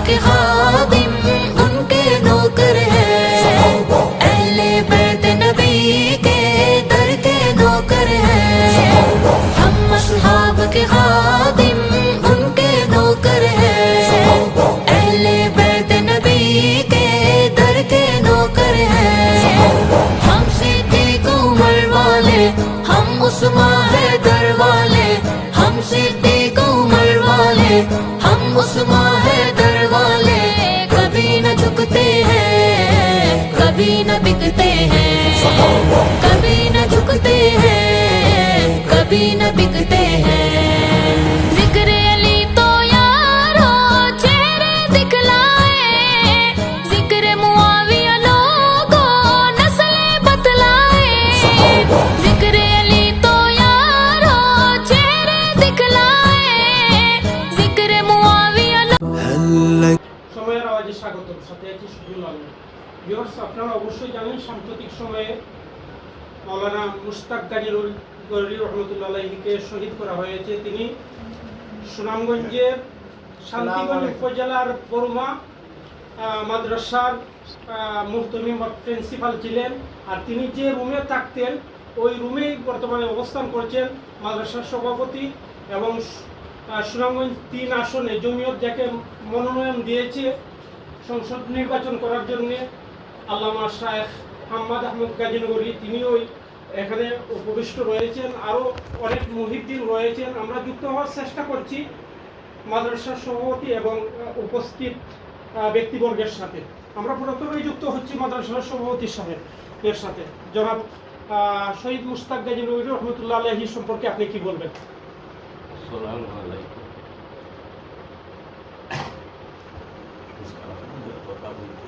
के खादिम उनके नौकर हैं, अहले बैत नबी के दर के नौकर हैं। हम असहाब के खादिम उनके नौकर हैं, अहले बैत नबी के दर के नौकर हैं। हम सिद्दीक उमर वाले, हम उस्मान हैदर वाले, हम सिद्दीक उमर वाले, हम उस्मान हैदर वाले। कभी न झुकते हैं, कभी न बिकते हैं, कभी न झुकते हैं, कभी न बिकते हैं। जिक्र अली तो यारो चेहरे दिखलाए, जिक्र मुआविया लोगों नस्लें बतलाए। जिक्र अली तो यारो चेहरे दिखलाए, जिक्र मुआविया সময়ের আওয়াজে স্বাগত, সাথে আছি শুকুর আলম। ভিউয়ার্স, আপনারা অবশ্যই জানেন সাম্প্রতিক সময়ে মাওলানা মুশতাক গাজী গররি রহমতুল্লাহ আলাইহিকে শহীদ করা হয়েছে। তিনি সুনামগঞ্জের শান্তিগঞ্জ উপজেলার বরুমা মাদ্রাসার মুহতমিম বা প্রিন্সিপাল ছিলেন। আর তিনি যে রুমে থাকতেন ওই রুমেই বর্তমানে অবস্থান করছেন মাদ্রাসার সভাপতি এবং সুনামগঞ্জ ৩ আসনে জমিয়ত যাকে মনোনয়ন দিয়েছে সংসদ নির্বাচন করার জন্য আল্লামা শায়েখ মোহাম্মদ আহমদ গাজী নগরী, তিনিও এখানে উপবিষ্ট রয়েছেন। আরও অনেক মুহিদ্দিন রয়েছেন। আমরা যুক্ত হওয়ার চেষ্টা করছি মাদ্রাসার সভাপতি এবং উপস্থিত ব্যক্তিবর্গের সাথে। আমরা প্রথমেই যুক্ত হচ্ছি মাদ্রাসার সভাপতি সাহেবের সাথে। জনাব শহীদ মুশতাক গাজী নগরী রহমতুল্লাহ আলাইহি সম্পর্কে আপনি কি বলবেন? আসসালামু আলাইকুম। কথা বলতে